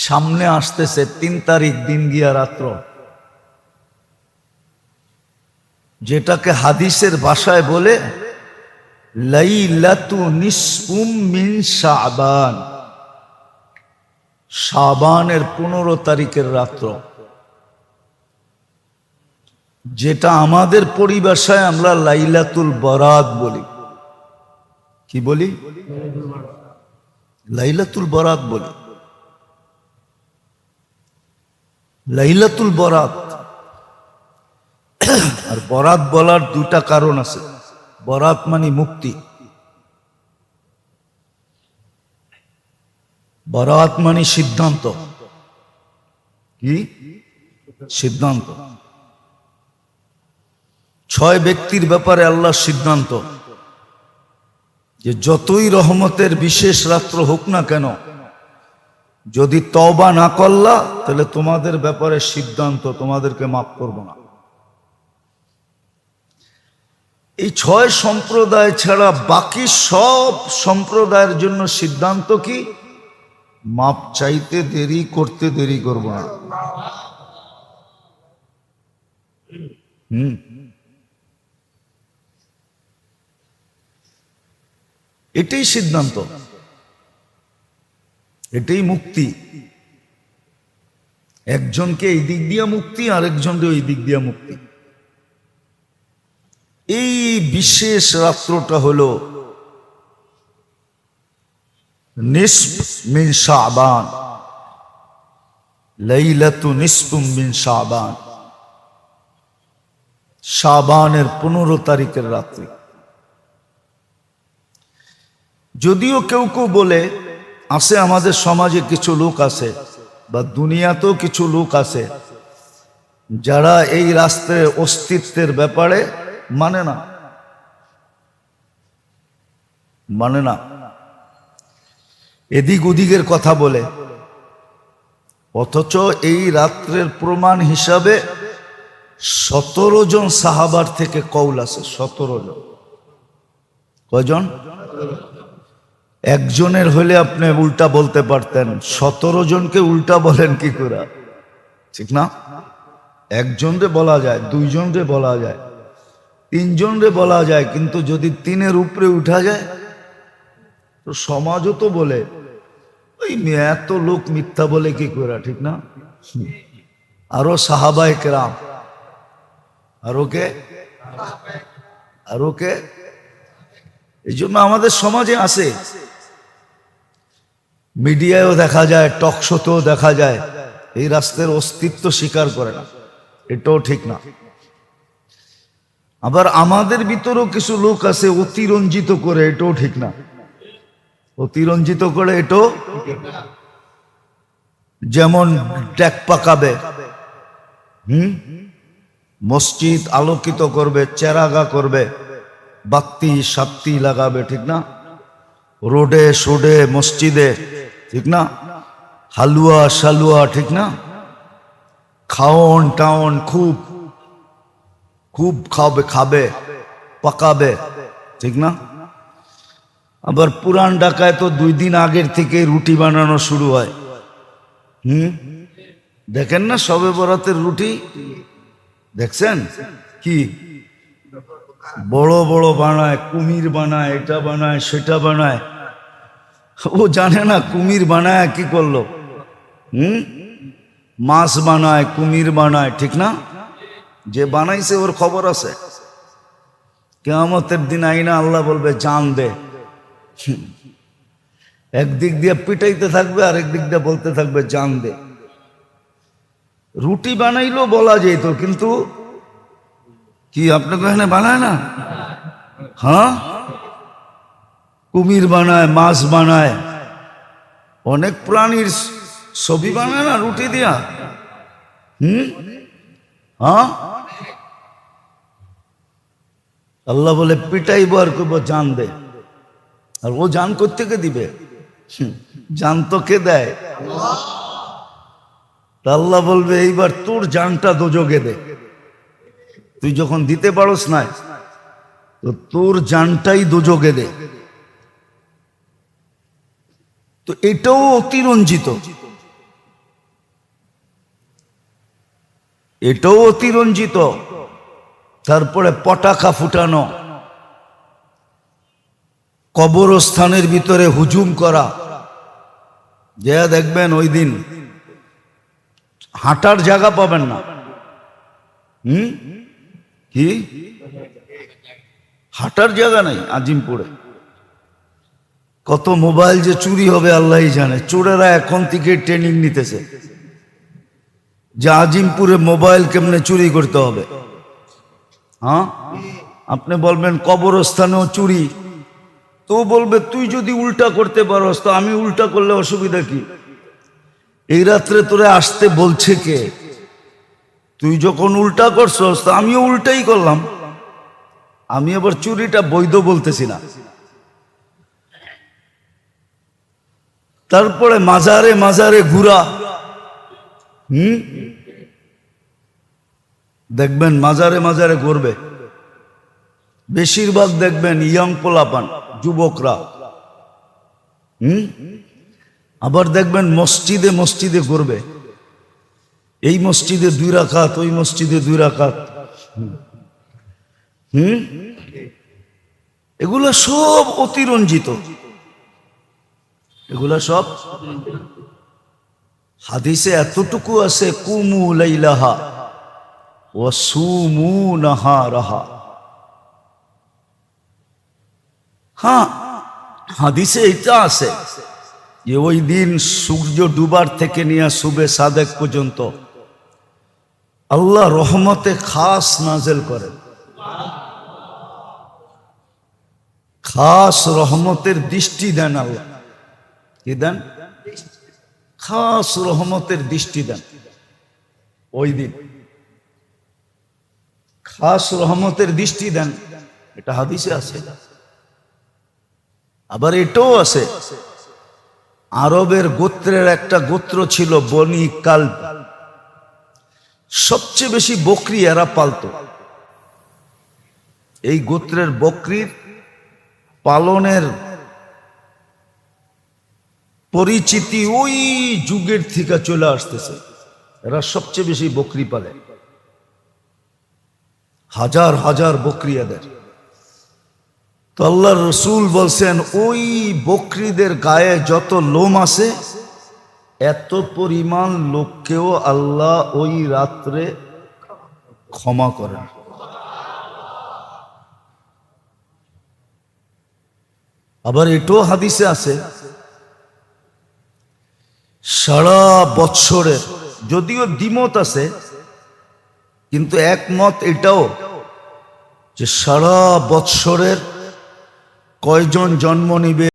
সামনে আসতেছে 3 তারিখ দিন গিয়া রাত্র, যেটাকে হাদিসের ভাষায় বলে লাইলাতু নিসফুম মিন শাবান, শাবানের 15 তারিখের রাত্র, যেটা আমাদের পরিভাষায় আমরা লাইলাতুল বরাত বলি। কি বলি? লাইলাতুল বরাত বলি। লাইলাতুল বরাত। আর বরাত বলার দুটা কারণ আছে। বরাত মানে মুক্তি, বরাত মানে সিদ্ধান্ত। কি সিদ্ধান্ত? 6 ব্যক্তির ব্যাপারে আল্লাহর সিদ্ধান্ত যে যতই রহমতের বিশেষ রাত্র হোক না কেন, যদি তওবা না করলা তাহলে তোমাদের ব্যাপারে সিদ্ধান্ত, তোমাদেরকে মাফ করব না। এই 6 সম্প্রদায় ছাড়া বাকি সব সম্প্রদায়ের জন্য সিদ্ধান্ত কি? মাপ চাইতে দেরি করতে দেরি করব না। এটাই সিদ্ধান্ত, এটাই মুক্তি। একজনকে এই দিক দিয়া মুক্তি, আরেকজনকে ওই দিক দিয়া মুক্তি। এই বিশেষ রাত্রটা হলো নিসফ মিন শাবান, লাইলাতু নিসফুম মিন শাবান, শাবানের 15 তারিখের রাত্রি। যদিও কেউ কেউ বলে, আছে আমাদের সমাজে কিছু লোক আছে বা দুনিয়াতেও কিছু লোক আছে যারা এই রাস্তার অস্তিত্বের ব্যাপারে মানে না, এদিক ওদিকের কথা বলে। অথচ এই রাত্রের প্রমাণ হিসাবে 17 জন সাহাবার থেকে কওল আছে। 17 জন। কয়জন? একজনের হলে আপনি উল্টা বলতে পারতেন, 17 জনকে উল্টা বলেন কি করে? ঠিক না? একজনরে বলা যায়, 2 জনরে বলা যায়, 3 জনরে বলা যায়, কিন্তু যদি 3-এর উপরে উঠা যায় তো সমাজও তো বলে ওই এত লোক মিথ্যা বলে কি করে, ঠিক না? আরো সাহাবায়ে কেরাম, আরো কে? এই জন্য আমাদের সমাজে আছে, মিডিয়ায়ও দেখা যায়, টক শোতেও দেখা যায়, এই রাস্তার অস্তিত্ব স্বীকার করে না। এটাও ঠিক না। আবার আমাদের ভিতরেও কিছু লোক আছে অতিরঞ্জিত করে, এটাও ঠিক না। অতিরঞ্জিত করে এটাও, যেমন ট্যাক পাকাবে, মসজিদ আলোকিত করবে, চেরাগা করবে, বাতি সাত্তি লাগাবে, ঠিক না? রোডে সোডে মসজিদে, ঠিক না? হালুয়া শালুয়া, ঠিক না? খাওন টাউন খুব খুব খাবে পাকাবে, ঠিক না? আবার পুরান ঢাকায় তো 2 দিন আগের থেকে রুটি বানানো শুরু হয়। দেখেন না শবে বরাতের রুটি? দেখছেন? কি বড় বড় বানায়, কুমির বানায়, এটা বানায় সেটা বানায়। ও জানে না কুমির বানায় কি করলো। মাছ বানায়, কুমির বানায়, ঠিক না? যে বানাইছে ওর খবর আছে। কিয়ামতের দিন আইনা আল্লাহ বলবে জান দে। একদিক দিয়ে পিটাইতে থাকবে, আরেক দিক দিয়ে বলতে থাকবে জান দে। রুটি বানাইলো বলা যেত, কিন্তু কি আপনাকে এখানে বানায় না? হ্যাঁ, কুমির বানায়, মাছ বানায়, অনেক প্রাণীর ছবি বানায় না রুটি দিয়া। হ্যাঁ, আল্লাহ বলে পিটাইব আর করবো জান দে। আর ও জান কোত্থেকে দিবে? জান তো কে দেয়? আল্লাহ বলবে এইবার তোর জানটা দোজগে দে। তুই যখন দিতে পারস না, তো তোর জানটাই দোজগে দে। তো এটাও অতিরঞ্জিত। এটাও অতিরঞ্জিত। তারপরে পটাকা ফুটানো, কবরস্থানের ভিতরে হুজুম করা, যে দেখবেন ওই দিন হাঁটার জায়গা পাবেন না। কি হাঁটার জায়গা নাই আজিমপুরে। কত মোবাইল যে চুরি হবে আল্লাহই জানে। চোরেরা এখন থেকে ট্রেনিং নিতেছে যে আজিমপুরে মোবাইল কেমনে চুরি করতে হবে। হ্যাঁ, আপনি বলবেন কবরস্থানেও চুরি, তো বলবে তুই যদি উল্টা করতে পারস তো আমি উল্টা করলে অসুবিধা কি? এই রাত্রে তোরে আসতে বলছে কে? তুই যখন উল্টা করছস তো আমিও উল্টাই করলাম। আমি আবার চুরিটা বৈধ বলতেছি না। তারপরে মাজারে মাজারে ঘুরা, দেখবেন মাজারে মাজারে ঘুরবে। বেশিরভাগ দেখবেন ইয়াং পোলাপান, যুবকরা। আবার দেখবেন মসজিদে মসজিদে ঘুরবে। এই মসজিদে 2 রাকাত, ওই মসজিদে 2 রাকাত। এগুলা সব অতিরঞ্জিত। এগুলা সব হাদিসে এতটুকু আছে, কুমু লাইলাহা ওয়া সুমু নাহারাহা। হ্যাঁ, হাদিসে এটা আছে যে ওই দিন সূর্য ডুবার থেকে নিয়ে সুবে সাদেক পর্যন্ত আল্লাহ রহমতে খাস নাজেল করেন। খাস রহমতের দৃষ্টি দেন আল্লাহ। কি দেন? খাস রহমতের দৃষ্টি দেন ওই দিন। খাস রহমতের দৃষ্টি দেন, এটা হাদিসে আছে। আবার এটাও আছে, আরবের গোত্রের একটা গোত্র ছিল বনি কালব। সবচেয়ে বেশি বকরি এরা পালতো। এই গোত্রের বকরির পালনের পরিচিতি ওই যুগের থেকে চলে আসতেছে। এরা সবচেয়ে বেশি বকরি পালে, হাজার হাজার বকরি এদের। তো আল্লাহর রসুল বলছেন ওই বকরিদের গায়ে যত লোম আছে এত পরিমাণ লোককেও আল্লাহ ওই রাত্রে ক্ষমা করেন। আবার এটাও হাদিসে আছে, সারা বৎসরের, যদিও দ্বিমত আছে কিন্তু একমত এটাও যে সারা বৎসরের কয়জন জন্ম নিবে